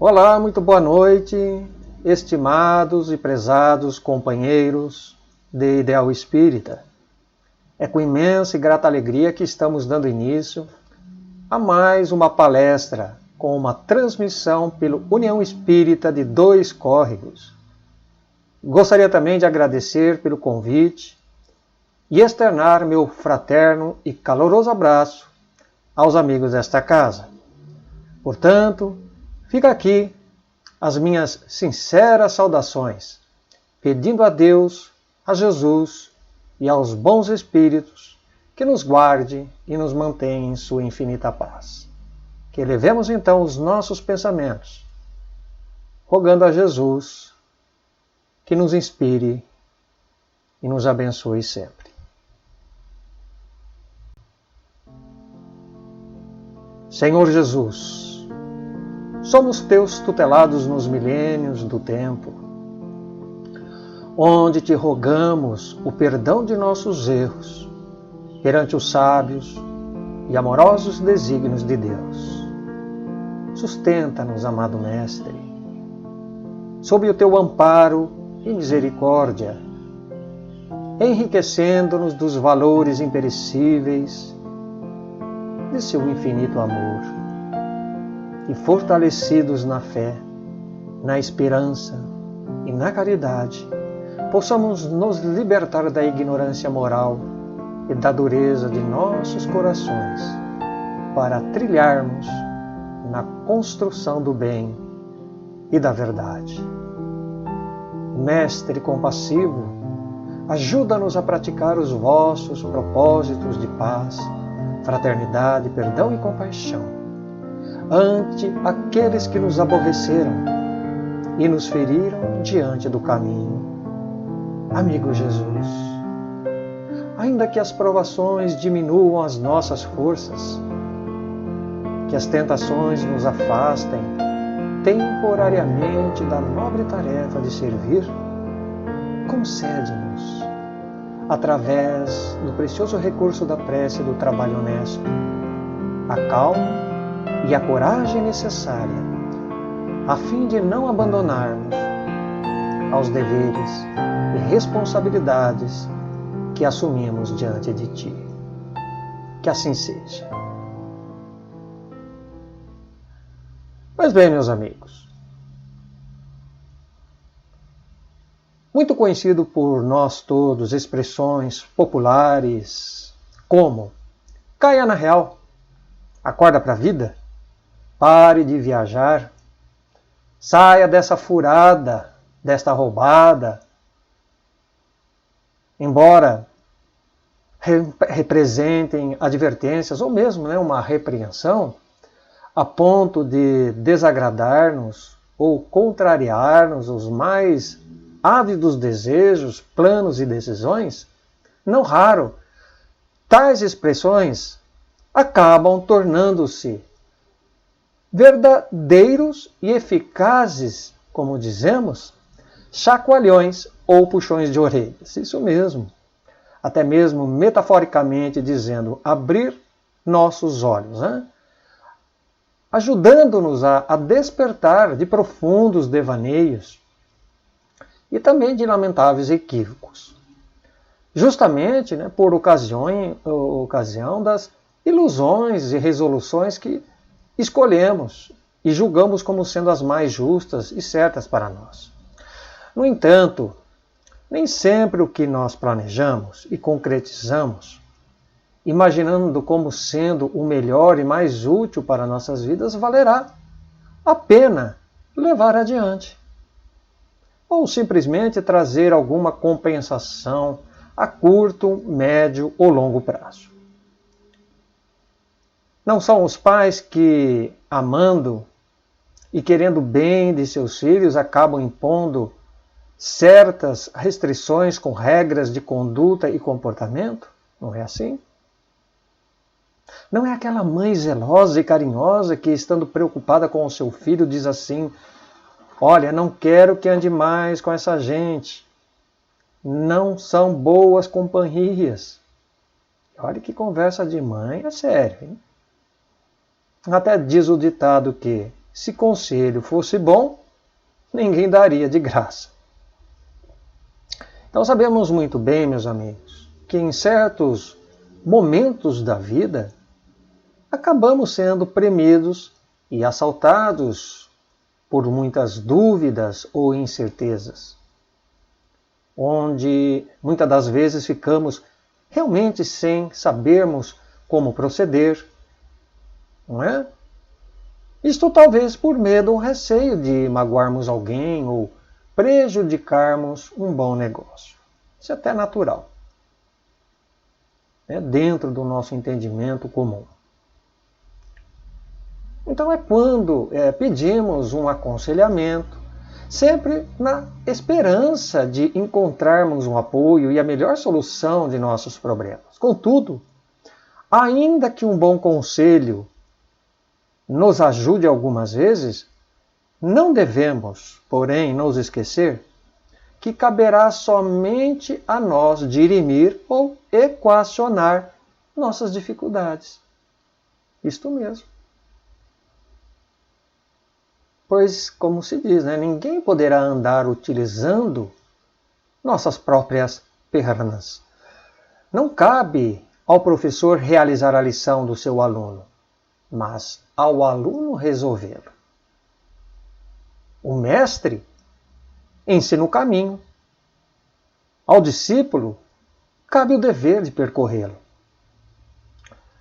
Olá, muito boa noite, estimados e prezados companheiros de Ideal Espírita. É com imensa e grata alegria que estamos dando início a mais uma palestra com uma transmissão pelo União Espírita de Dois Córregos. Gostaria também de agradecer pelo convite e externar meu fraterno e caloroso abraço aos amigos desta casa. Portanto, fica aqui as minhas sinceras saudações, pedindo a Deus, a Jesus e aos bons espíritos que nos guarde e nos mantenha em sua infinita paz. Que elevemos então os nossos pensamentos, rogando a Jesus que nos inspire e nos abençoe sempre. Senhor Jesus, somos teus tutelados nos milênios do tempo, onde te rogamos o perdão de nossos erros perante os sábios e amorosos desígnios de Deus. Sustenta-nos, amado Mestre, sob o teu amparo e misericórdia, enriquecendo-nos dos valores imperecíveis de seu infinito amor, e fortalecidos na fé, na esperança e na caridade, possamos nos libertar da ignorância moral e da dureza de nossos corações, para trilharmos na construção do bem e da verdade. Mestre compassivo, ajuda-nos a praticar os vossos propósitos de paz, fraternidade, perdão e compaixão ante aqueles que nos aborreceram e nos feriram diante do caminho. Amigo Jesus, ainda que as provações diminuam as nossas forças, que as tentações nos afastem temporariamente da nobre tarefa de servir, concede-nos, através do precioso recurso da prece e do trabalho honesto, a calma e a coragem necessária, a fim de não abandonarmos aos deveres e responsabilidades que assumimos diante de Ti. Que assim seja. Pois bem, meus amigos, muito conhecido por nós todos expressões populares como caia na real, acorda para a vida, pare de viajar, saia dessa furada, desta roubada, embora representem advertências ou mesmo uma repreensão, a ponto de desagradar-nos ou contrariar-nos os mais ávidos desejos, planos e decisões, não raro, tais expressões acabam tornando-se verdadeiros e eficazes, como dizemos, chacoalhões ou puxões de orelhas. Isso mesmo. Até mesmo metaforicamente dizendo, abrir nossos olhos, né? Ajudando-nos a despertar de profundos devaneios e também de lamentáveis equívocos. Justamente por ocasião das ilusões e resoluções que escolhemos e julgamos como sendo as mais justas e certas para nós. No entanto, nem sempre o que nós planejamos e concretizamos, imaginando como sendo o melhor e mais útil para nossas vidas, valerá a pena levar adiante. Ou simplesmente trazer alguma compensação a curto, médio ou longo prazo. Não são os pais que, amando e querendo o bem de seus filhos, acabam impondo certas restrições com regras de conduta e comportamento? Não é assim? Não é aquela mãe zelosa e carinhosa que, estando preocupada com o seu filho, diz assim: olha, não quero que ande mais com essa gente. Não são boas companhias. Olha que conversa de mãe é sério, hein? Até diz o ditado que se conselho fosse bom, ninguém daria de graça. Então sabemos muito bem, meus amigos, que em certos momentos da vida, acabamos sendo premidos e assaltados por muitas dúvidas ou incertezas, onde muitas das vezes ficamos realmente sem sabermos como proceder, não é? Isto talvez por medo ou receio de magoarmos alguém ou prejudicarmos um bom negócio. Isso é até natural, né? Dentro do nosso entendimento comum. Então é quando pedimos um aconselhamento, sempre na esperança de encontrarmos um apoio e a melhor solução de nossos problemas. Contudo, ainda que um bom conselho nos ajude algumas vezes, não devemos, porém, nos esquecer que caberá somente a nós dirimir ou equacionar nossas dificuldades. Isto mesmo. Pois, como se diz, né, ninguém poderá andar utilizando nossas próprias pernas. Não cabe ao professor realizar a lição do seu aluno, mas ao aluno resolvê-lo. O mestre ensina o caminho. Ao discípulo, cabe o dever de percorrê-lo.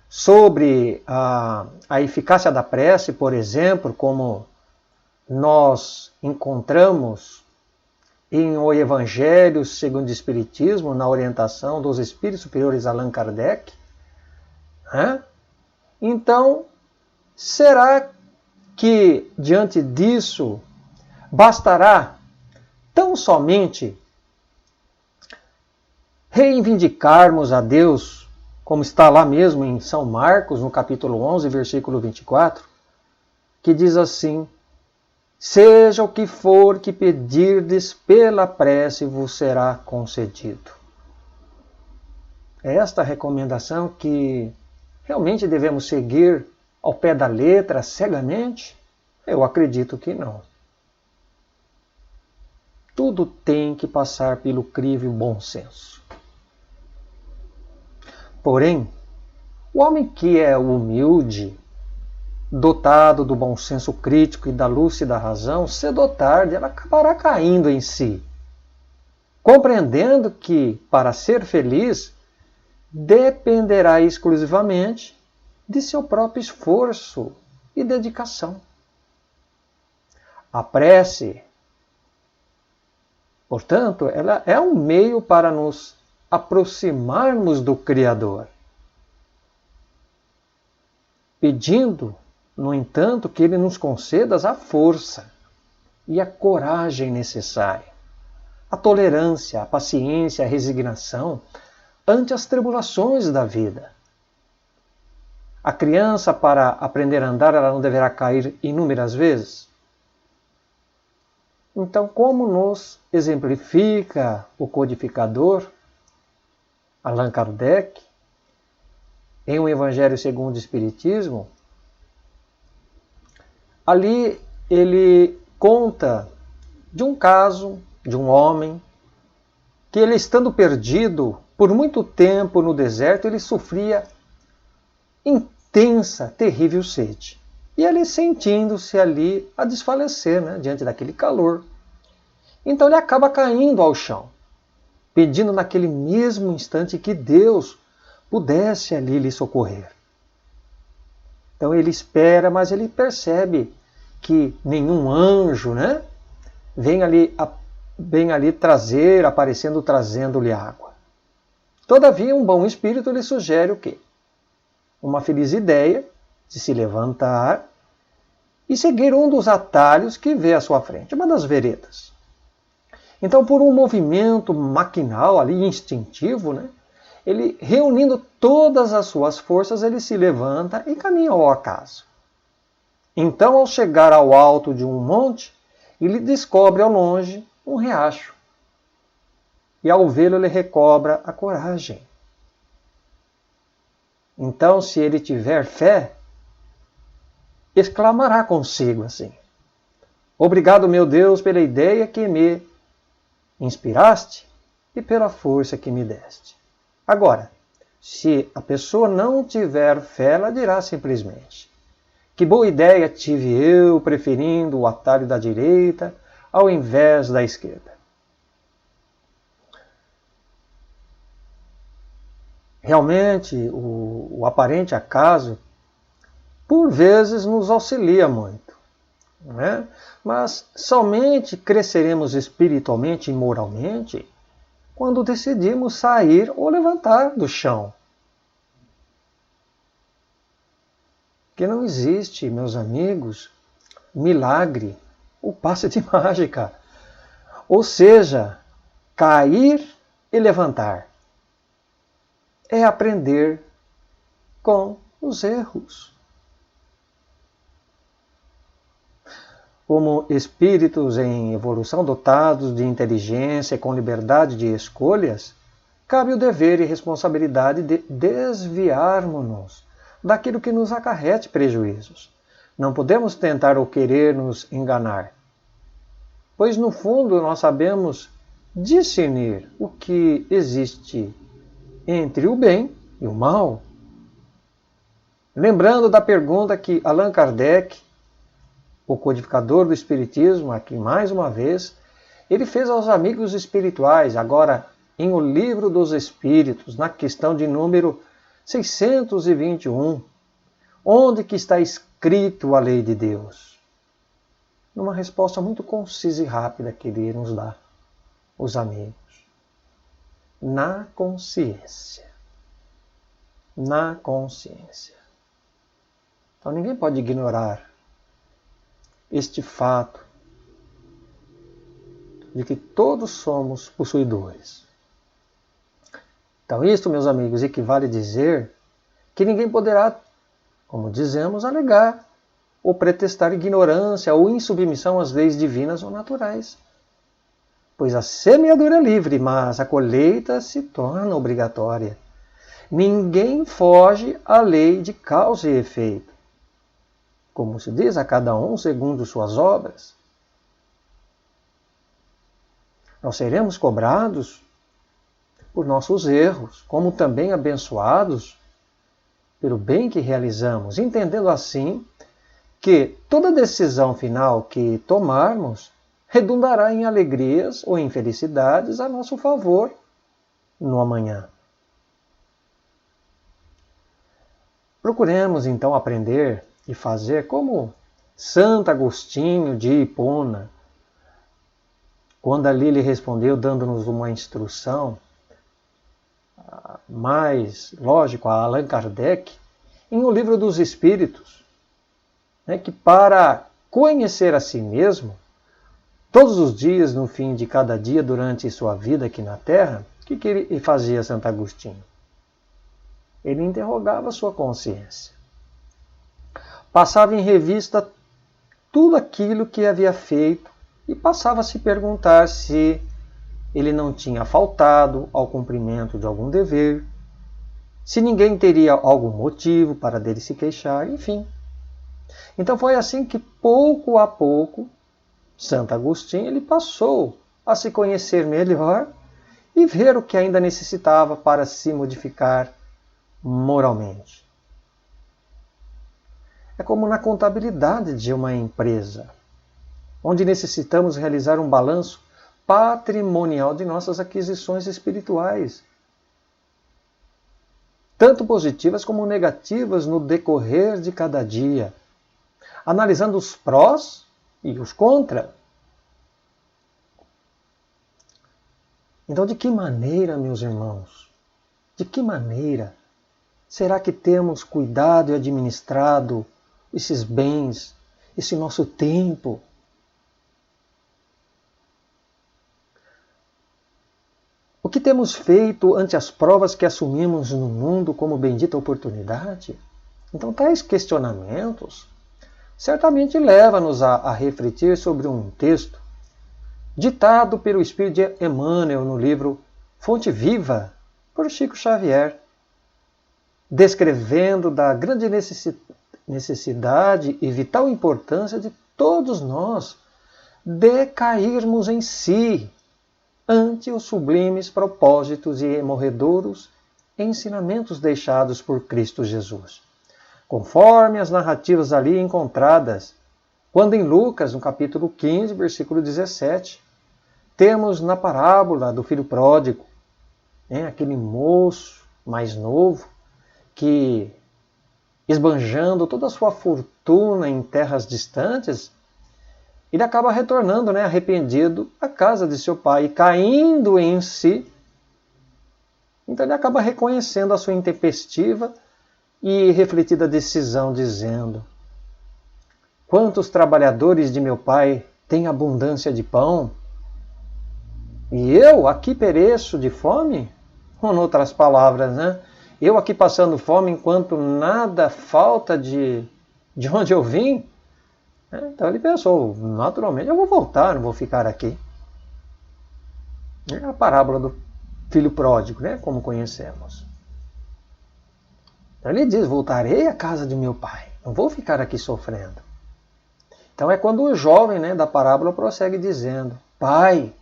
Sobre a eficácia da prece, por exemplo, como nós encontramos em O Evangelho segundo o Espiritismo, na orientação dos Espíritos Superiores Allan Kardec, né? Então, será que diante disso bastará tão somente reivindicarmos a Deus, como está lá mesmo em São Marcos, no capítulo 11, versículo 24, que diz assim: seja o que for que pedirdes pela prece, vos será concedido. É esta recomendação que realmente devemos seguir ao pé da letra, cegamente? Eu acredito que não. Tudo tem que passar pelo crivo bom senso. Porém, o homem que é humilde, dotado do bom senso crítico e da lúcida razão, cedo ou tarde ela acabará caindo em si, compreendendo que, para ser feliz, dependerá exclusivamente de seu próprio esforço e dedicação. A prece, portanto, ela é um meio para nos aproximarmos do Criador, pedindo, no entanto, que Ele nos conceda a força e a coragem necessária, a tolerância, a paciência, a resignação ante as tribulações da vida. A criança, para aprender a andar, ela não deverá cair inúmeras vezes? Então, como nos exemplifica o codificador Allan Kardec, em O Evangelho segundo o Espiritismo, ali ele conta de um caso de um homem que, ele estando perdido por muito tempo no deserto, ele sofria intensa, terrível sede. E ele sentindo-se ali a desfalecer, né, diante daquele calor. Então ele acaba caindo ao chão, pedindo naquele mesmo instante que Deus pudesse ali lhe socorrer. Então ele espera, mas ele percebe que nenhum anjo, né, vem ali trazendo-lhe água. Todavia, um bom espírito lhe sugere o quê? Uma feliz ideia de se levantar e seguir um dos atalhos que vê à sua frente, uma das veredas. Então, por um movimento maquinal ali, instintivo, né, ele, reunindo todas as suas forças, ele se levanta e caminha ao acaso. Então, ao chegar ao alto de um monte, ele descobre ao longe um riacho. E ao vê-lo, ele recobra a coragem. Então, se ele tiver fé, exclamará consigo assim: obrigado, meu Deus, pela ideia que me inspiraste e pela força que me deste. Agora, se a pessoa não tiver fé, ela dirá simplesmente: que boa ideia tive eu preferindo o atalho da direita ao invés da esquerda. Realmente, o aparente acaso, por vezes, nos auxilia muito. Não é? Mas somente cresceremos espiritualmente e moralmente quando decidimos sair ou levantar do chão. Porque não existe, meus amigos, milagre ou passe de mágica. Ou seja, cair e levantar é aprender com os erros. Como espíritos em evolução dotados de inteligência e com liberdade de escolhas, cabe o dever e responsabilidade de desviarmos-nos daquilo que nos acarrete prejuízos. Não podemos tentar ou querer nos enganar, pois no fundo nós sabemos discernir o que existe entre o bem e o mal. Lembrando da pergunta que Allan Kardec, o codificador do Espiritismo, aqui mais uma vez, ele fez aos amigos espirituais, agora em O Livro dos Espíritos, na questão de número 621, onde que está escrito a lei de Deus? Numa resposta muito concisa e rápida que ele nos dá, os amigos. Na consciência. Na consciência. Então ninguém pode ignorar este fato de que todos somos possuidores. Então isto, meus amigos, equivale a dizer que ninguém poderá, como dizemos, alegar ou pretextar ignorância ou insubmissão às leis divinas ou naturais. Pois a semeadura é livre, mas a colheita se torna obrigatória. Ninguém foge à lei de causa e efeito. Como se diz, a cada um segundo suas obras. Nós seremos cobrados por nossos erros, como também abençoados pelo bem que realizamos, entendendo assim que toda decisão final que tomarmos redundará em alegrias ou infelicidades a nosso favor no amanhã. Procuremos então aprender e fazer como Santo Agostinho de Hipona, quando ali ele respondeu dando-nos uma instrução, mais lógico, a Allan Kardec, em O Livro dos Espíritos, que para conhecer a si mesmo, todos os dias, no fim de cada dia, durante sua vida aqui na Terra, o que ele fazia, Santo Agostinho? Ele interrogava a sua consciência. Passava em revista tudo aquilo que havia feito e passava a se perguntar se ele não tinha faltado ao cumprimento de algum dever, se ninguém teria algum motivo para dele se queixar, enfim. Então foi assim que, pouco a pouco, Santo Agostinho ele passou a se conhecer melhor e ver o que ainda necessitava para se modificar moralmente. É como na contabilidade de uma empresa, onde necessitamos realizar um balanço patrimonial de nossas aquisições espirituais, tanto positivas como negativas no decorrer de cada dia, analisando os prós e os contra. Então, de que maneira, meus irmãos, de que maneira será que temos cuidado e administrado esses bens, esse nosso tempo? O que temos feito ante as provas que assumimos no mundo como bendita oportunidade? Então, tais questionamentos certamente levam-nos a refletir sobre um texto ditado pelo Espírito de Emmanuel no livro Fonte Viva, por Chico Xavier, descrevendo da grande necessidade e vital importância de todos nós decairmos em si ante os sublimes propósitos e morredouros ensinamentos deixados por Cristo Jesus. Conforme as narrativas ali encontradas, quando em Lucas, no capítulo 15, versículo 17, temos na parábola do filho pródigo, aquele moço mais novo que, esbanjando toda a sua fortuna em terras distantes, ele acaba retornando, arrependido, à casa de seu pai, caindo em si. Então ele acaba reconhecendo a sua intempestiva e refletida decisão, dizendo: quantos trabalhadores de meu pai têm abundância de pão, e eu aqui pereço de fome? Ou, em outras palavras, eu aqui passando fome enquanto nada falta de onde eu vim? Então ele pensou, naturalmente eu vou voltar, não vou ficar aqui. É a parábola do filho pródigo, como conhecemos. Então ele diz, voltarei à casa de meu pai, não vou ficar aqui sofrendo. Então é quando o jovem da parábola prossegue dizendo, pai,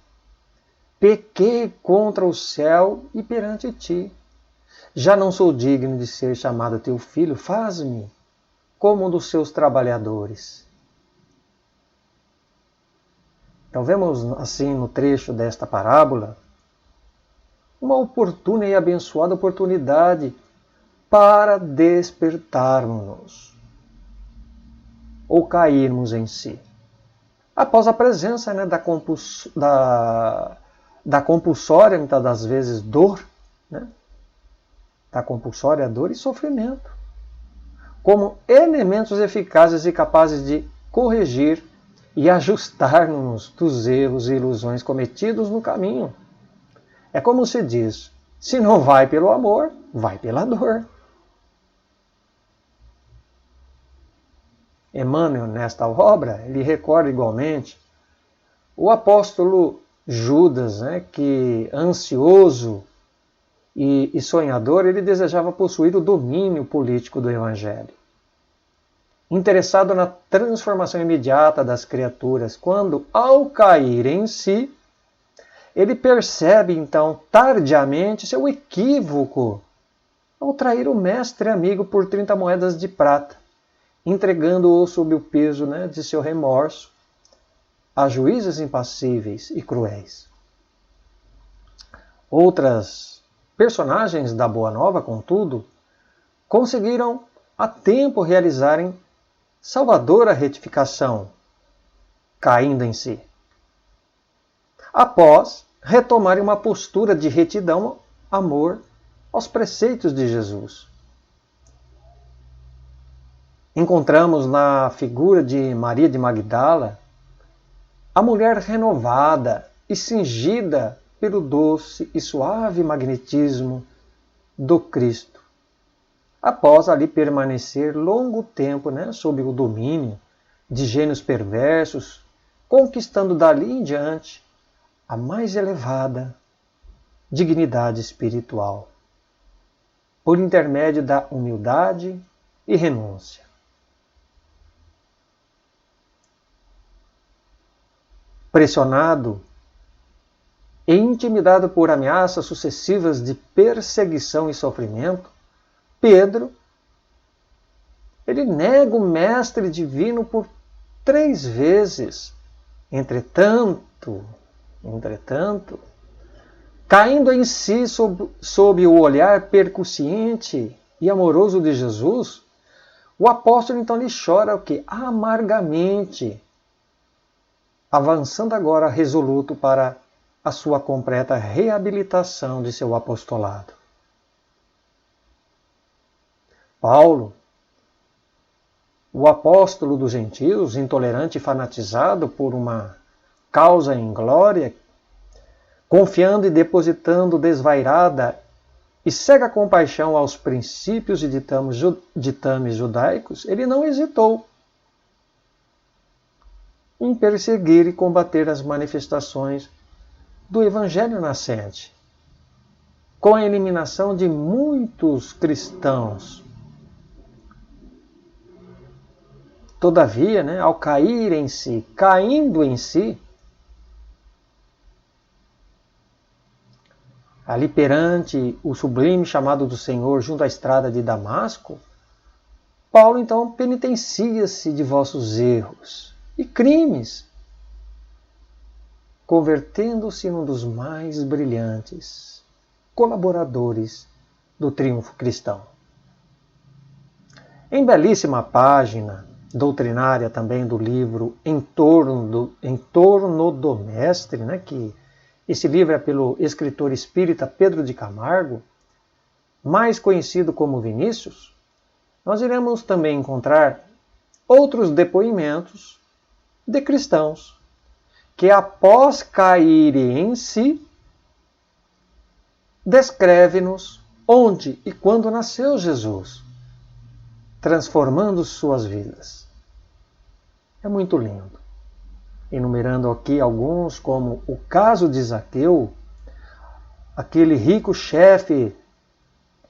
pequei contra o céu e perante ti. Já não sou digno de ser chamado teu filho, faz-me como um dos seus trabalhadores. Então vemos assim no trecho desta parábola uma oportuna e abençoada oportunidade para despertarmos ou cairmos em si. Após a presença da compulsória, muitas das vezes, dor, da compulsória dor e sofrimento, como elementos eficazes e capazes de corrigir e ajustar-nos dos erros e ilusões cometidos no caminho. É como se diz, se não vai pelo amor, vai pela dor. Emmanuel, nesta obra, ele recorda igualmente o apóstolo Judas, que ansioso e sonhador, ele desejava possuir o domínio político do Evangelho. Interessado na transformação imediata das criaturas, quando, ao cair em si, ele percebe, então, tardiamente, seu equívoco ao trair o mestre amigo por 30 moedas de prata, entregando-o sob o peso de seu remorso a juízes impassíveis e cruéis. Outras personagens da Boa Nova, contudo, conseguiram a tempo realizarem salvadora retificação, caindo em si, após retomarem uma postura de retidão, amor aos preceitos de Jesus. Encontramos na figura de Maria de Magdala a mulher renovada e cingida pelo doce e suave magnetismo do Cristo, após ali permanecer longo tempo sob o domínio de gênios perversos, conquistando dali em diante a mais elevada dignidade espiritual, por intermédio da humildade e renúncia. Pressionado e intimidado por ameaças sucessivas de perseguição e sofrimento, Pedro, ele nega o Mestre Divino por 3 vezes. Entretanto, caindo em si sob o olhar percussiente e amoroso de Jesus, o apóstolo então lhe chora o quê? Amargamente, avançando agora resoluto para a sua completa reabilitação de seu apostolado. Paulo, o apóstolo dos gentios, intolerante e fanatizado por uma causa em glória, confiando e depositando desvairada e cega compaixão aos princípios e ditames judaicos, ele não hesitou em perseguir e combater as manifestações do Evangelho nascente, com a eliminação de muitos cristãos Todavia, né, ao cair em si, caindo em si, ali perante o sublime chamado do Senhor junto à estrada de Damasco, Paulo então penitencia-se de vossos erros e crimes, convertendo-se num dos mais brilhantes colaboradores do triunfo cristão. Em belíssima página doutrinária também do livro Em Torno do Mestre, né, que esse livro é pelo escritor espírita Pedro de Camargo, mais conhecido como Vinícius, nós iremos também encontrar outros depoimentos de cristãos que, após caírem em si, descreve-nos onde e quando nasceu Jesus, transformando suas vidas. É muito lindo. Enumerando aqui alguns, como o caso de Zaqueu, aquele rico chefe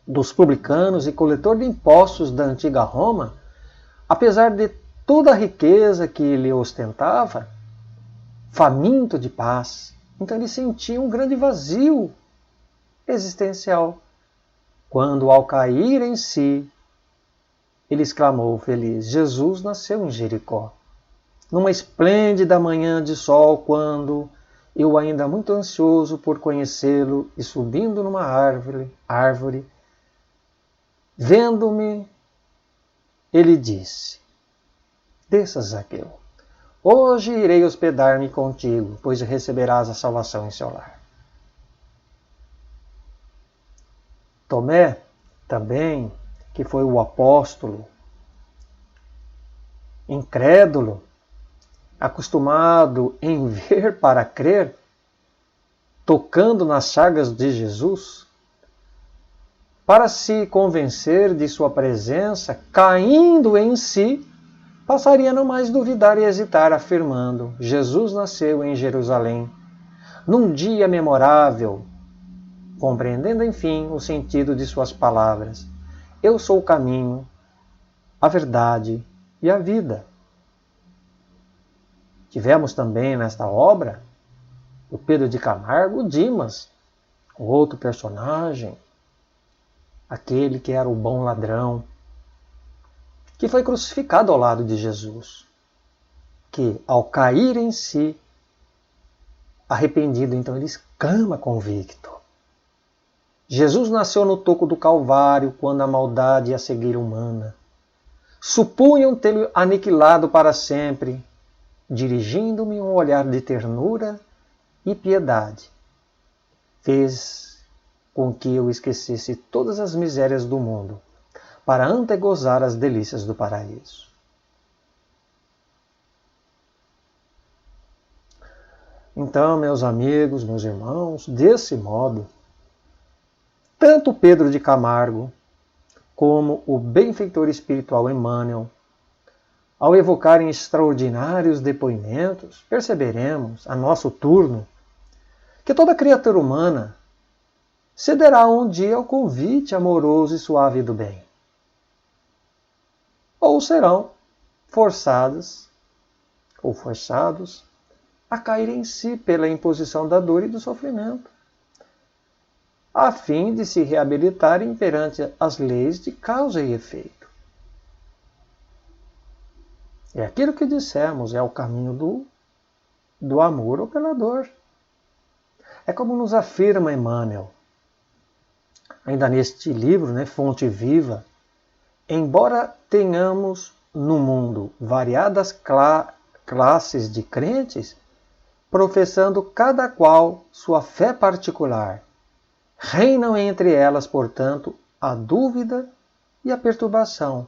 dos publicanos e coletor de impostos da antiga Roma, apesar de toda a riqueza que ele ostentava, faminto de paz, então ele sentia um grande vazio existencial, quando ao cair em si, ele exclamou feliz: Jesus nasceu em Jericó. Numa esplêndida manhã de sol, quando eu ainda muito ansioso por conhecê-lo e subindo numa árvore, vendo-me, ele disse: desça, Zaqueu, hoje irei hospedar-me contigo, pois receberás a salvação em seu lar. Tomé, também, que foi o apóstolo, incrédulo, acostumado em ver para crer, tocando nas chagas de Jesus, para se convencer de sua presença, caindo em si, passaria a não mais duvidar e hesitar, afirmando: Jesus nasceu em Jerusalém, num dia memorável, compreendendo enfim o sentido de suas palavras: eu sou o caminho, a verdade e a vida. Tivemos também nesta obra o Pedro de Camargo, o Dimas, o outro personagem, aquele que era o bom ladrão, que foi crucificado ao lado de Jesus, que ao cair em si, arrependido, então ele exclama convicto: Jesus nasceu no toco do Calvário, quando a maldade e a cegueira humana supunham tê-lo aniquilado para sempre, dirigindo-me um olhar de ternura e piedade. Fez com que eu esquecesse todas as misérias do mundo, para antegozar as delícias do paraíso. Então, meus amigos, meus irmãos, desse modo, tanto Pedro de Camargo como o benfeitor espiritual Emmanuel, ao evocarem extraordinários depoimentos, perceberemos, a nosso turno, que toda criatura humana cederá um dia ao convite amoroso e suave do bem, ou serão forçados a cair em si pela imposição da dor e do sofrimento, a fim de se reabilitarem perante as leis de causa e efeito. É aquilo que dissemos, é o caminho do amor ou pela dor. É como nos afirma Emmanuel, ainda neste livro, né, Fonte Viva: embora tenhamos no mundo variadas classes de crentes, professando cada qual sua fé particular, reinam entre elas, portanto, a dúvida e a perturbação,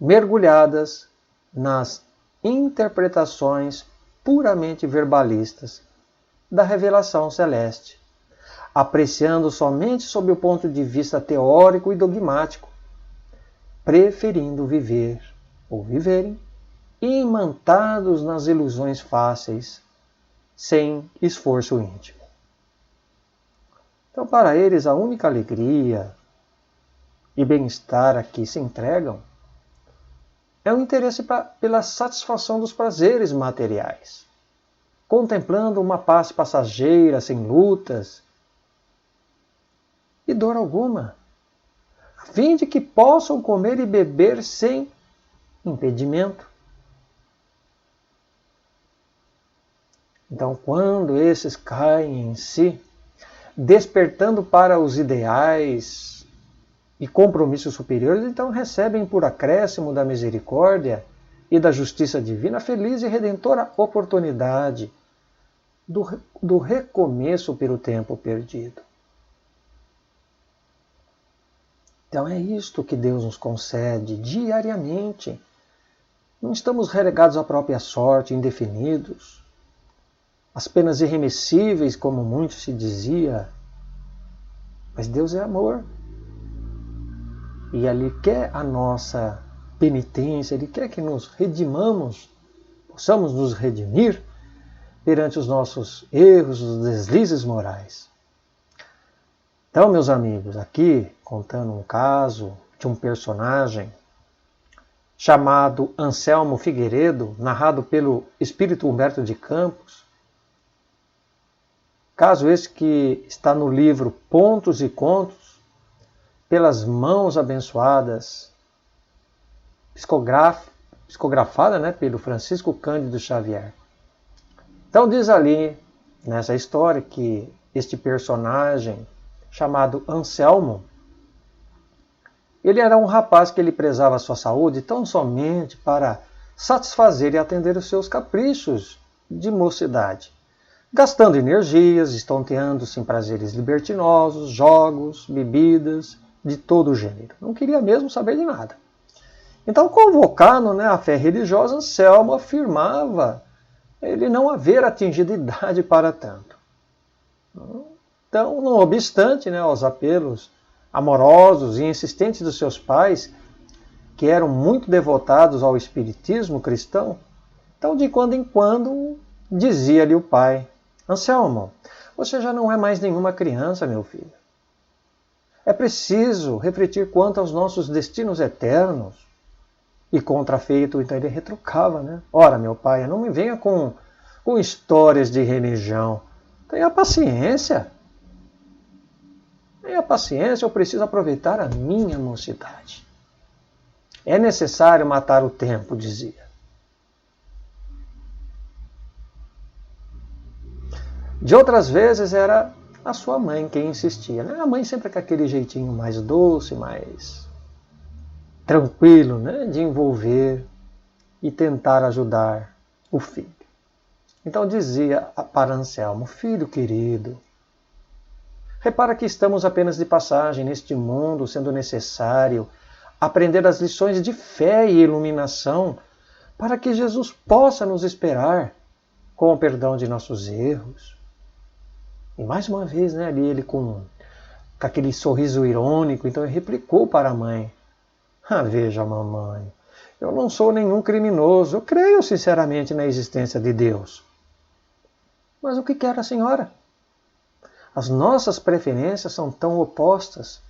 mergulhadas nas interpretações puramente verbalistas da revelação celeste, apreciando somente sob o ponto de vista teórico e dogmático, preferindo viver ou viverem imantados nas ilusões fáceis, sem esforço íntimo. Então, para eles, a única alegria e bem-estar a que se entregam é o interesse pela satisfação dos prazeres materiais, contemplando uma paz passageira, sem lutas e dor alguma, a fim de que possam comer e beber sem impedimento. Então, quando esses caem em si, despertando para os ideais e compromissos superiores, então recebem por acréscimo da misericórdia e da justiça divina a feliz e redentora oportunidade do recomeço pelo tempo perdido. Então é isto que Deus nos concede diariamente. Não estamos relegados à própria sorte, indefinidos, as penas irremissíveis, como muito se dizia. Mas Deus é amor. E Ele quer a nossa penitência, Ele quer que nos redimamos, possamos nos redimir perante os nossos erros, os deslizes morais. Então, meus amigos, aqui contando um caso de um personagem chamado Anselmo Figueiredo, narrado pelo espírito Humberto de Campos. Caso esse que está no livro Pontos e Contos, pelas mãos abençoadas, psicografada pelo Francisco Cândido Xavier. Então diz ali, nessa história, que este personagem chamado Anselmo, ele era um rapaz que ele prezava a sua saúde tão somente para satisfazer e atender os seus caprichos de mocidade, gastando energias, estonteando-se em prazeres libertinosos, jogos, bebidas, de todo o gênero. Não queria mesmo saber de nada. Então, convocado a fé religiosa, Anselmo afirmava ele não haver atingido idade para tanto. Então, não obstante aos apelos amorosos e insistentes dos seus pais, que eram muito devotados ao espiritismo cristão, então de quando em quando dizia-lhe o pai: Anselmo, você já não é mais nenhuma criança, meu filho. É preciso refletir quanto aos nossos destinos eternos. E contrafeito, então ele retrucava, Ora, meu pai, não me venha com histórias de religião. Tenha paciência. Tenha paciência, eu preciso aproveitar a minha mocidade. É necessário matar o tempo, dizia. De outras vezes era a sua mãe quem insistia. A mãe sempre com aquele jeitinho mais doce, mais tranquilo, de envolver e tentar ajudar o filho. Então dizia para Anselmo: filho querido, repara que estamos apenas de passagem neste mundo, sendo necessário aprender as lições de fé e iluminação para que Jesus possa nos esperar com o perdão de nossos erros. E mais uma vez, ali ele com aquele sorriso irônico, então ele replicou para a mãe: veja, mamãe, eu não sou nenhum criminoso, eu creio sinceramente na existência de Deus. Mas o que quer a senhora? As nossas preferências são tão opostas.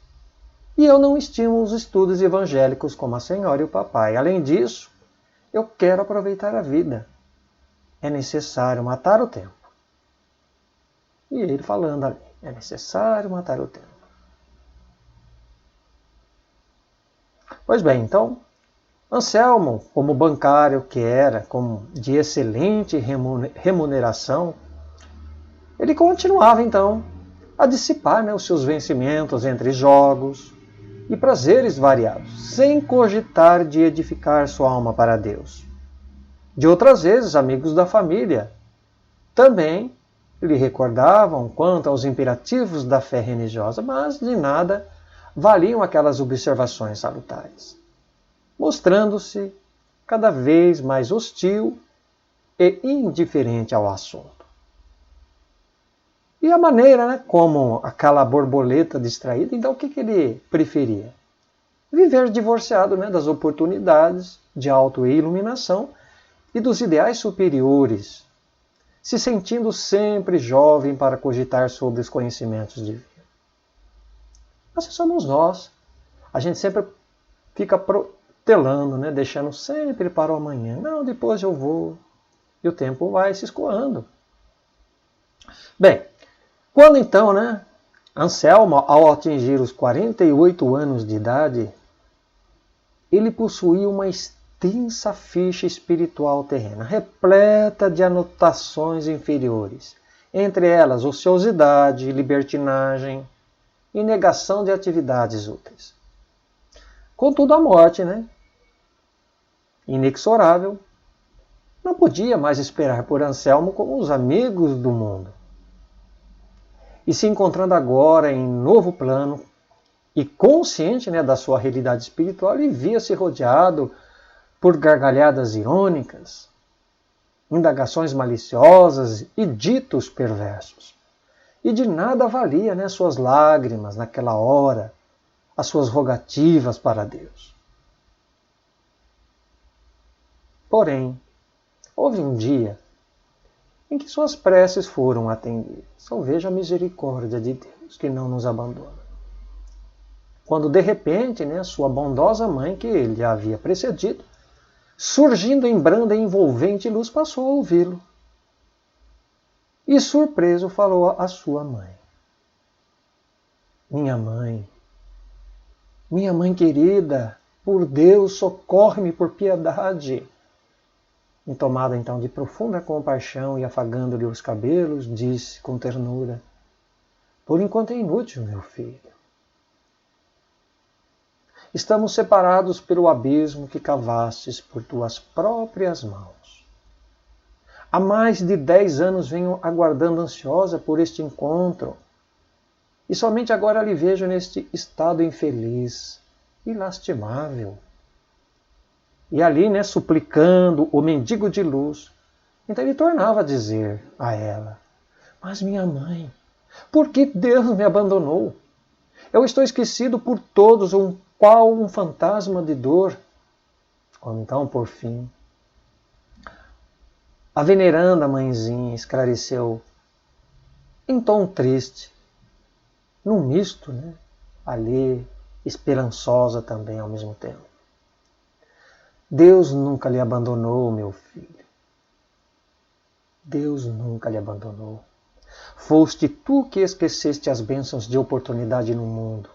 E eu não estimo os estudos evangélicos como a senhora e o papai. Além disso, eu quero aproveitar a vida. É necessário matar o tempo. E ele falando ali: é necessário matar o tempo. Pois bem, então, Anselmo, como bancário que era, como de excelente remuneração, ele continuava então a dissipar os seus vencimentos entre jogos e prazeres variados, sem cogitar de edificar sua alma para Deus. De outras vezes, amigos da família também lhe recordavam quanto aos imperativos da fé religiosa, mas de nada valiam aquelas observações salutares, mostrando-se cada vez mais hostil e indiferente ao assunto. E a maneira, como aquela borboleta distraída, então o que ele preferia? Viver divorciado das oportunidades de autoiluminação e dos ideais superiores, se sentindo sempre jovem para cogitar sobre os conhecimentos divinos. Mas somos nós. A gente sempre fica protelando, né? Deixando sempre para o amanhã. Não, depois eu vou. E o tempo vai se escoando. Bem, quando então, né, Anselmo, ao atingir os 48 anos de idade, ele possuía uma extensa ficha espiritual terrena, repleta de anotações inferiores, entre elas ociosidade, libertinagem e negação de atividades úteis. Contudo, a morte, né, inexorável, não podia mais esperar por Anselmo como os amigos do mundo. E se encontrando agora em novo plano, e consciente, né, da sua realidade espiritual, ele via-se rodeado por gargalhadas irônicas, indagações maliciosas e ditos perversos. E de nada valia, né, suas lágrimas naquela hora, as suas rogativas para Deus. Porém, houve um dia em que suas preces foram atendidas. Então veja a misericórdia de Deus, que não nos abandona. Quando de repente, né, sua bondosa mãe, que ele havia precedido, surgindo em branda e envolvente luz, passou a ouvi-lo. E surpreso falou à sua mãe: minha mãe querida, por Deus, socorre-me por piedade. E tomada então de profunda compaixão e afagando-lhe os cabelos, disse com ternura: por enquanto é inútil, meu filho. Estamos separados pelo abismo que cavastes por tuas próprias mãos. Há mais de 10 anos venho aguardando ansiosa por este encontro, e somente agora lhe vejo neste estado infeliz e lastimável. E ali, né, suplicando o mendigo de luz, então ele tornava a dizer a ela: mas minha mãe, por que Deus me abandonou? Eu estou esquecido por todos, qual um fantasma de dor. Ou então, por fim, a veneranda mãezinha esclareceu em tom triste, num misto, né, ali, esperançosa também ao mesmo tempo: Deus nunca lhe abandonou, meu filho. Deus nunca lhe abandonou. Foste tu que esqueceste as bênçãos de oportunidade no mundo,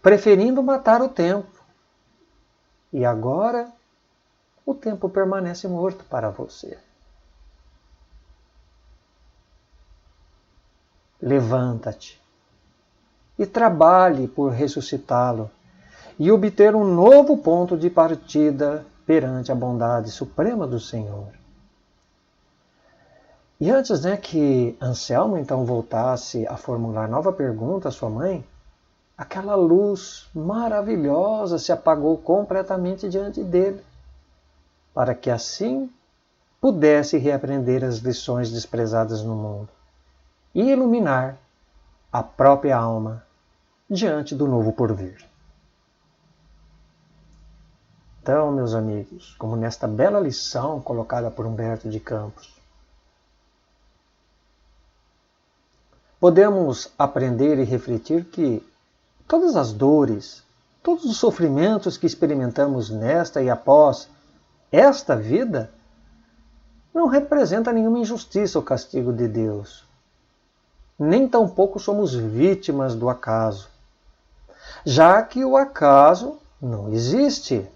preferindo matar o tempo. E agora o tempo permanece morto para você. Levanta-te e trabalhe por ressuscitá-lo e obter um novo ponto de partida perante a bondade suprema do Senhor. E antes, né, que Anselmo então voltasse a formular nova pergunta à sua mãe, aquela luz maravilhosa se apagou completamente diante dele, para que assim pudesse reaprender as lições desprezadas no mundo e iluminar a própria alma diante do novo porvir. Então, meus amigos, como nesta bela lição colocada por Humberto de Campos, podemos aprender e refletir que todas as dores, todos os sofrimentos que experimentamos nesta e após esta vida não representam nenhuma injustiça ou castigo de Deus. Nem tampouco somos vítimas do acaso, já que o acaso não existe.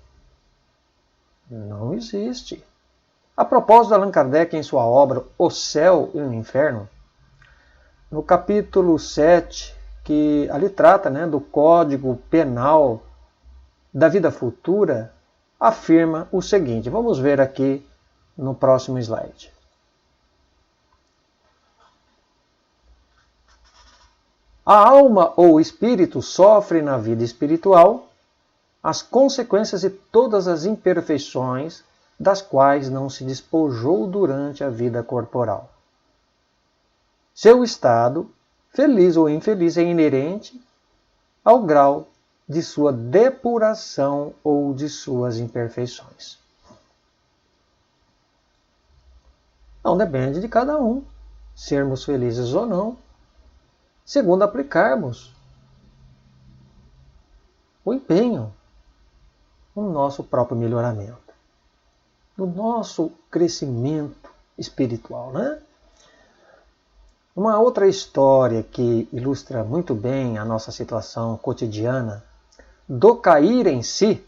Não existe. A propósito, Allan Kardec, em sua obra O Céu e o Inferno, no capítulo 7, que ali trata, né, do Código Penal da vida futura, afirma o seguinte. Vamos ver aqui no próximo slide. A alma ou espírito sofre na vida espiritual as consequências de todas as imperfeições das quais não se despojou durante a vida corporal. Seu estado, feliz ou infeliz, é inerente ao grau de sua depuração ou de suas imperfeições. Não depende de cada um sermos felizes ou não, segundo aplicarmos o empenho no nosso próprio melhoramento, no nosso crescimento espiritual, né? Uma outra história que ilustra muito bem a nossa situação cotidiana do cair em si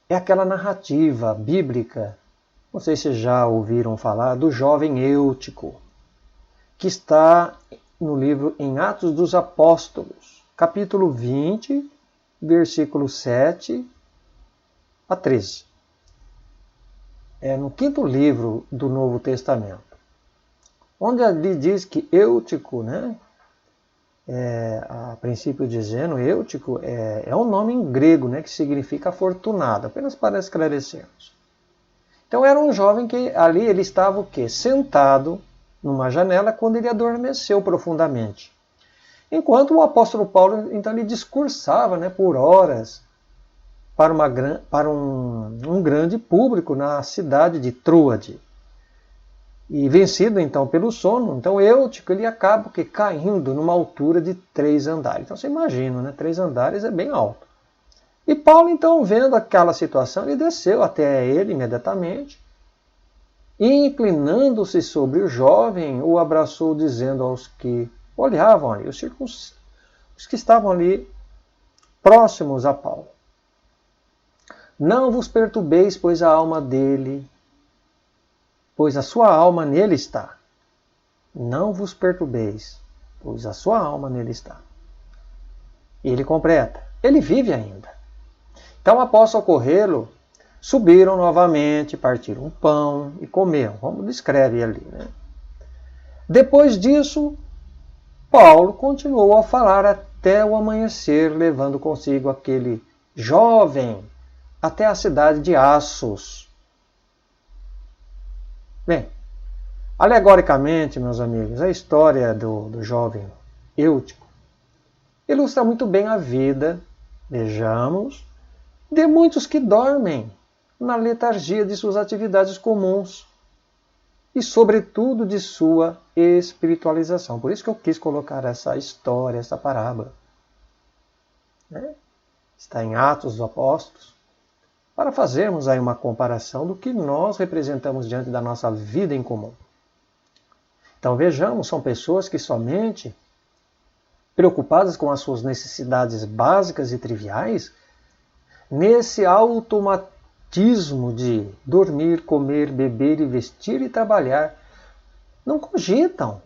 é aquela narrativa bíblica, não sei se já ouviram falar, do jovem Eutico, que está no livro em Atos dos Apóstolos, capítulo 20, versículo 7 a 13. É no quinto livro do Novo Testamento, onde ali diz que Eutico, né, a princípio dizendo, Eutico é um nome em grego, né, que significa afortunado, apenas para esclarecermos. Então era um jovem que ali ele estava o quê? Sentado numa janela quando ele adormeceu profundamente. Enquanto o apóstolo Paulo então ele discursava, né, por horas para um grande público na cidade de Troade. E vencido então pelo sono, então Eutico ele acaba caindo numa altura de 3 andares. Então você imagina, né? 3 andares é bem alto. E Paulo então, vendo aquela situação, ele desceu até ele imediatamente e, inclinando-se sobre o jovem, o abraçou, dizendo aos que olhavam ali, os que estavam ali próximos a Paulo: não vos perturbeis, pois a sua alma nele está. Não vos perturbeis, pois a sua alma nele está. E ele completa: ele vive ainda. Então, após socorrê-lo, subiram novamente, partiram um pão e comeram, como descreve ali, né? Depois disso, Paulo continuou a falar até o amanhecer, levando consigo aquele jovem até a cidade de Assos. Bem, alegoricamente, meus amigos, a história do jovem Eutico ilustra muito bem a vida, vejamos, de muitos que dormem na letargia de suas atividades comuns e, sobretudo, de sua espiritualização. Por isso que eu quis colocar essa história, essa parábola. Está em Atos dos Apóstolos, para fazermos aí uma comparação do que nós representamos diante da nossa vida em comum. Então vejamos, são pessoas que somente preocupadas com as suas necessidades básicas e triviais, nesse automatismo de dormir, comer, beber e vestir e trabalhar, não cogitam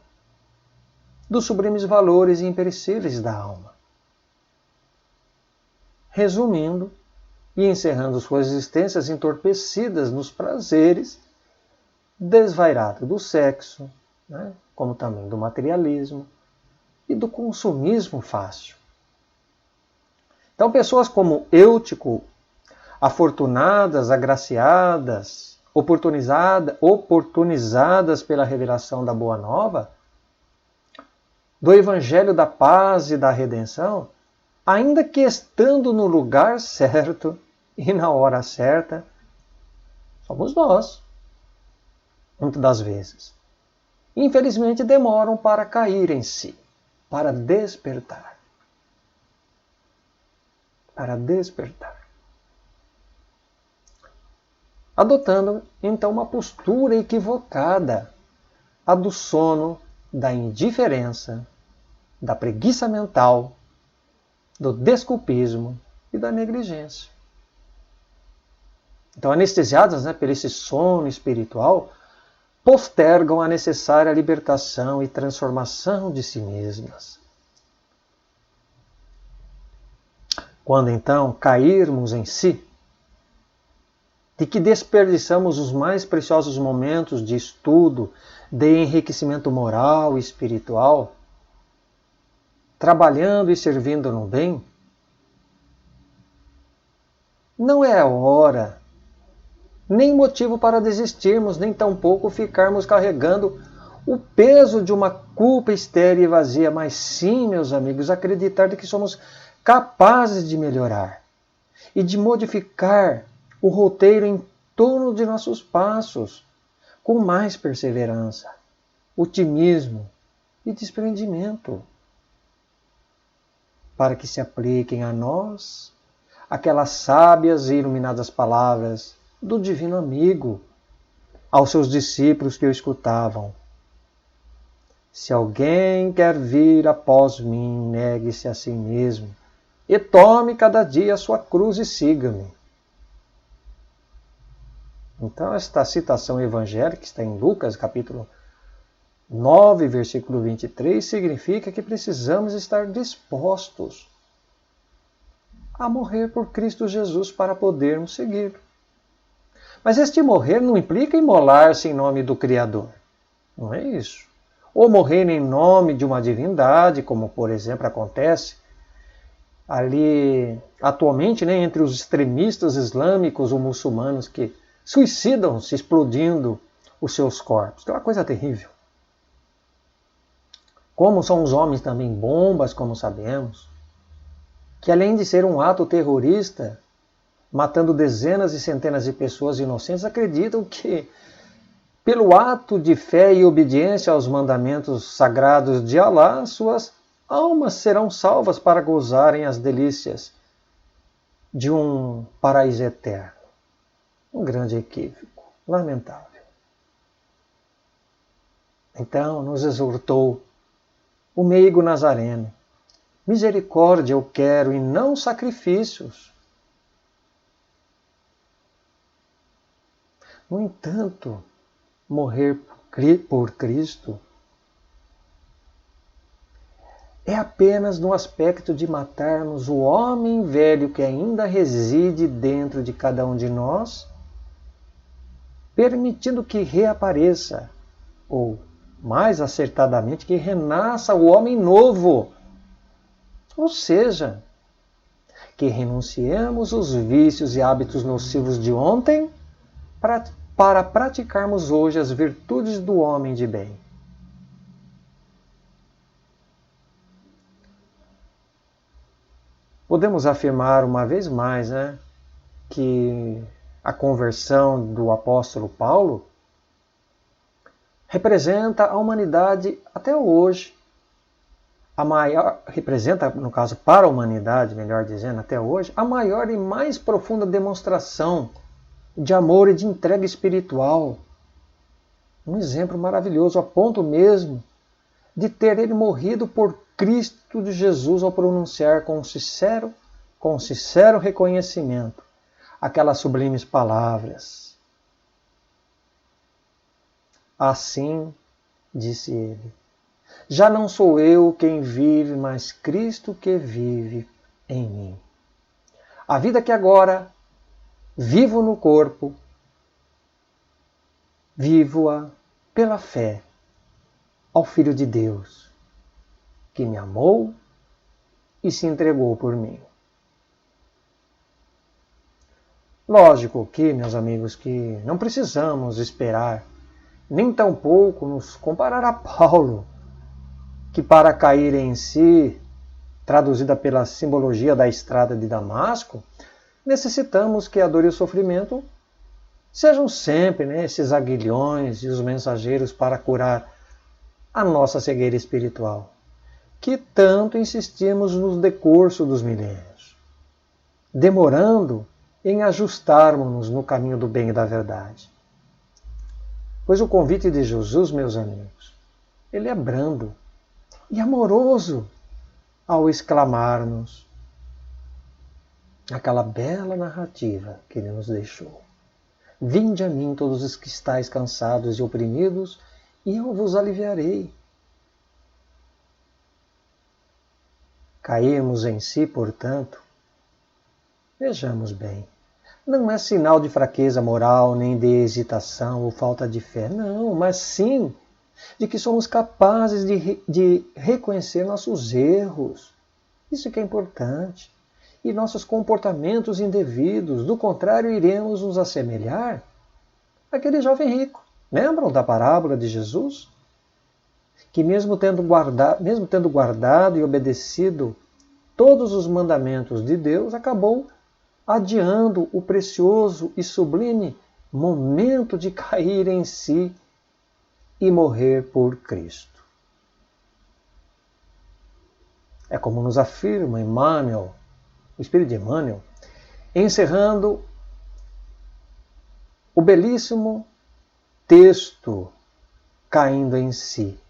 dos sublimes valores imperecíveis da alma. Resumindo e encerrando suas existências entorpecidas nos prazeres, desvairados do sexo, né, como também do materialismo e do consumismo fácil. Então, pessoas como Eutico, afortunadas, agraciadas, oportunizadas pela revelação da Boa Nova, do Evangelho da Paz e da Redenção, ainda que estando no lugar certo e na hora certa, somos nós, muitas das vezes. Infelizmente, demoram para cair em si, para despertar. Para despertar. Adotando, então, uma postura equivocada, a do sono, da indiferença, da preguiça mental, do desculpismo e da negligência. Então, anestesiadas, né, por esse sono espiritual, postergam a necessária libertação e transformação de si mesmas. Quando então cairmos em si, de que desperdiçamos os mais preciosos momentos de estudo, de enriquecimento moral e espiritual, trabalhando e servindo no bem, não é a hora, nem motivo para desistirmos, nem tampouco ficarmos carregando o peso de uma culpa estéril e vazia, mas sim, meus amigos, acreditar de que somos capazes de melhorar e de modificar o roteiro em torno de nossos passos, com mais perseverança, otimismo e desprendimento, para que se apliquem a nós aquelas sábias e iluminadas palavras do Divino Amigo aos seus discípulos que o escutavam. Se alguém quer vir após mim, negue-se a si mesmo e tome cada dia a sua cruz e siga-me. Então, esta citação evangélica, que está em Lucas, capítulo 9, versículo 23, significa que precisamos estar dispostos a morrer por Cristo Jesus para podermos segui-lo. Mas este morrer não implica imolar-se em nome do Criador. Não é isso. Ou morrer em nome de uma divindade, como, por exemplo, acontece ali atualmente, né, entre os extremistas islâmicos ou muçulmanos que suicidam-se explodindo os seus corpos. Que é uma coisa terrível. Como são os homens também bombas, como sabemos, que além de ser um ato terrorista, matando dezenas e centenas de pessoas inocentes, acreditam que, pelo ato de fé e obediência aos mandamentos sagrados de Alá, suas almas serão salvas para gozarem as delícias de um paraíso eterno. Um grande equívoco, lamentável. Então, nos exortou o meigo Nazareno: misericórdia eu quero e não sacrifícios. No entanto, morrer por Cristo é apenas no aspecto de matarmos o homem velho que ainda reside dentro de cada um de nós, permitindo que reapareça, ou, mais acertadamente, que renasça o homem novo. Ou seja, que renunciemos os vícios e hábitos nocivos de ontem para praticarmos hoje as virtudes do homem de bem. Podemos afirmar uma vez mais, que a conversão do apóstolo Paulo representa a humanidade até hoje. Representa, no caso, para a humanidade, melhor dizendo, até hoje, a maior e mais profunda demonstração de amor e de entrega espiritual. Um exemplo maravilhoso, a ponto mesmo de ter ele morrido por Cristo de Jesus ao pronunciar com sincero reconhecimento aquelas sublimes palavras. Assim, disse ele, já não sou eu quem vive, mas Cristo que vive em mim. A vida que agora vivo no corpo, vivo-a pela fé ao Filho de Deus, que me amou e se entregou por mim. Lógico que, meus amigos, que não precisamos esperar, nem tampouco nos comparar a Paulo, que para cair em si, traduzida pela simbologia da estrada de Damasco, necessitamos que a dor e o sofrimento sejam sempre esses aguilhões e os mensageiros para curar a nossa cegueira espiritual, que tanto insistimos no decurso dos milênios, demorando em ajustarmos-nos no caminho do bem e da verdade. Pois o convite de Jesus, meus amigos, ele é brando e amoroso ao exclamar-nos aquela bela narrativa que ele nos deixou. Vinde a mim todos os que estáis cansados e oprimidos, e eu vos aliviarei. Cairmos em si, portanto, vejamos bem, não é sinal de fraqueza moral, nem de hesitação ou falta de fé, não, mas sim de que somos capazes de reconhecer nossos erros. Isso que é importante. E nossos comportamentos indevidos. Do contrário, iremos nos assemelhar àquele jovem rico. Lembram da parábola de Jesus? Que mesmo tendo guardado e obedecido todos os mandamentos de Deus, acabou adiando o precioso e sublime momento de cair em si e morrer por Cristo. É como nos afirma Emmanuel, o Espírito de Emmanuel, encerrando o belíssimo texto Caindo em Si,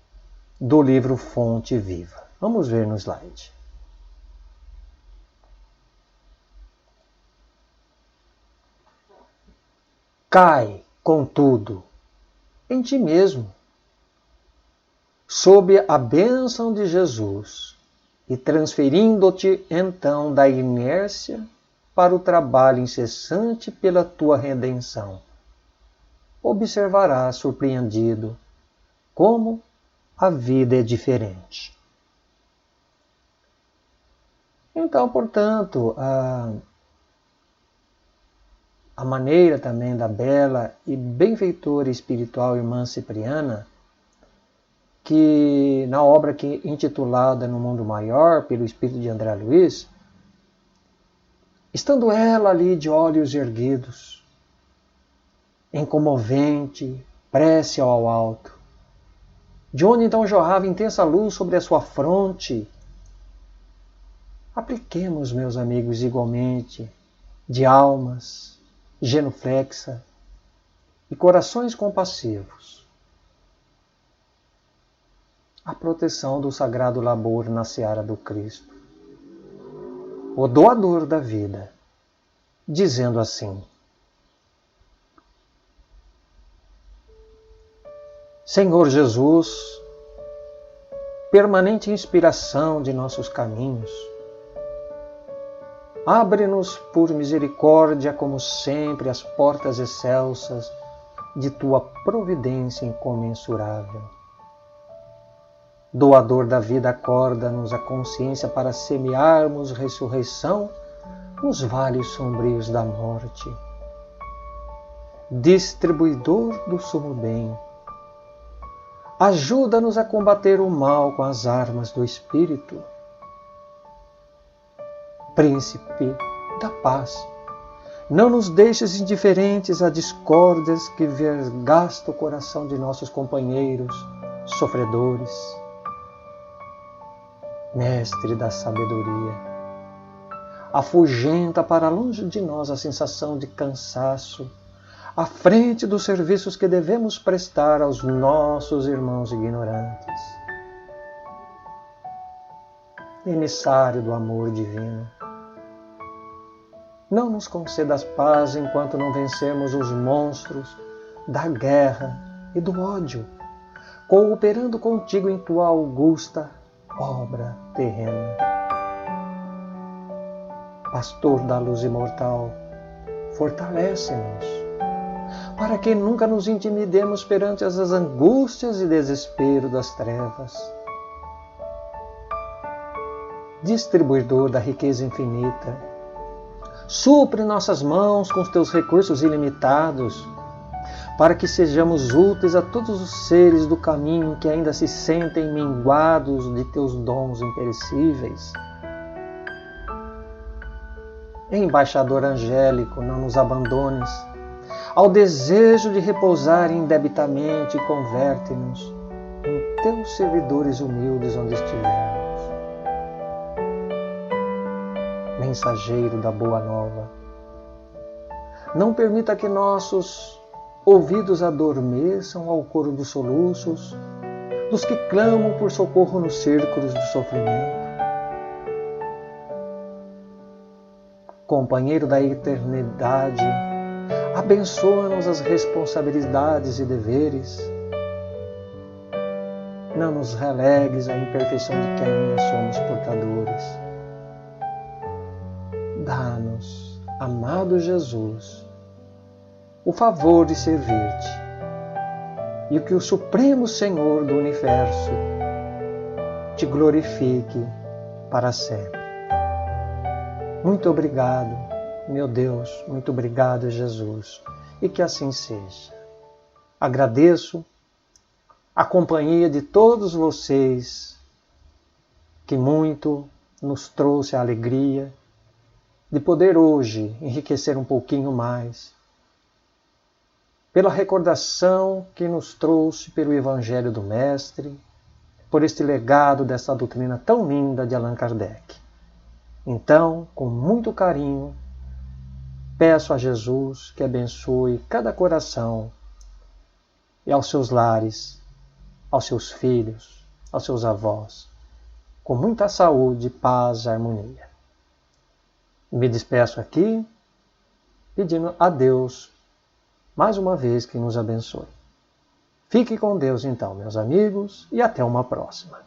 do livro Fonte Viva. Vamos ver no slide. Cai, contudo, em ti mesmo, sob a bênção de Jesus, e transferindo-te então da inércia para o trabalho incessante pela tua redenção, observarás surpreendido como a vida é diferente. Então, portanto, a maneira também da bela e benfeitora espiritual irmã Cipriana, que na obra intitulada No Mundo Maior, pelo espírito de André Luiz, estando ela ali de olhos erguidos, em comovente prece ao alto, de onde então jorrava intensa luz sobre a sua fronte, apliquemos, meus amigos, igualmente, de almas genuflexa e corações compassivos, a proteção do sagrado labor na seara do Cristo, o doador da vida, dizendo assim: Senhor Jesus, permanente inspiração de nossos caminhos, abre-nos por misericórdia, como sempre, as portas excelsas de tua providência incomensurável. Doador da vida, acorda-nos a consciência para semearmos ressurreição nos vales sombrios da morte. Distribuidor do sumo bem, ajuda-nos a combater o mal com as armas do Espírito. Príncipe da paz, não nos deixes indiferentes a discórdias que vergasta o coração de nossos companheiros sofredores. Mestre da sabedoria, afugenta para longe de nós a sensação de cansaço à frente dos serviços que devemos prestar aos nossos irmãos ignorantes. Emissário do amor divino, não nos concedas paz enquanto não vencermos os monstros da guerra e do ódio, cooperando contigo em tua augusta obra terrena. Pastor da luz imortal, fortalece-nos, para que nunca nos intimidemos perante as angústias e desespero das trevas. Distribuidor da riqueza infinita, supre nossas mãos com os teus recursos ilimitados, para que sejamos úteis a todos os seres do caminho que ainda se sentem minguados de teus dons imperecíveis. Embaixador angélico, não nos abandones ao desejo de repousar indebitamente e converte-nos em teus servidores humildes onde estivermos. Mensageiro da boa nova, não permita que nossos ouvidos adormeçam ao coro dos soluços dos que clamam por socorro nos círculos do sofrimento. Companheiro da eternidade, abençoa-nos as responsabilidades e deveres. Não nos relegues à imperfeição de que ainda somos portadores. Dá-nos, amado Jesus, o favor de servir-te, e que o Supremo Senhor do Universo te glorifique para sempre. Muito obrigado, meu Deus, muito obrigado, Jesus, e que assim seja. Agradeço a companhia de todos vocês, que muito nos trouxe a alegria de poder hoje enriquecer um pouquinho mais, pela recordação que nos trouxe pelo Evangelho do Mestre, por este legado dessa doutrina tão linda de Allan Kardec. Então, com muito carinho, peço a Jesus que abençoe cada coração e aos seus lares, aos seus filhos, aos seus avós, com muita saúde, paz e harmonia. Me despeço aqui, pedindo a Deus, mais uma vez, que nos abençoe. Fique com Deus então, meus amigos, e até uma próxima.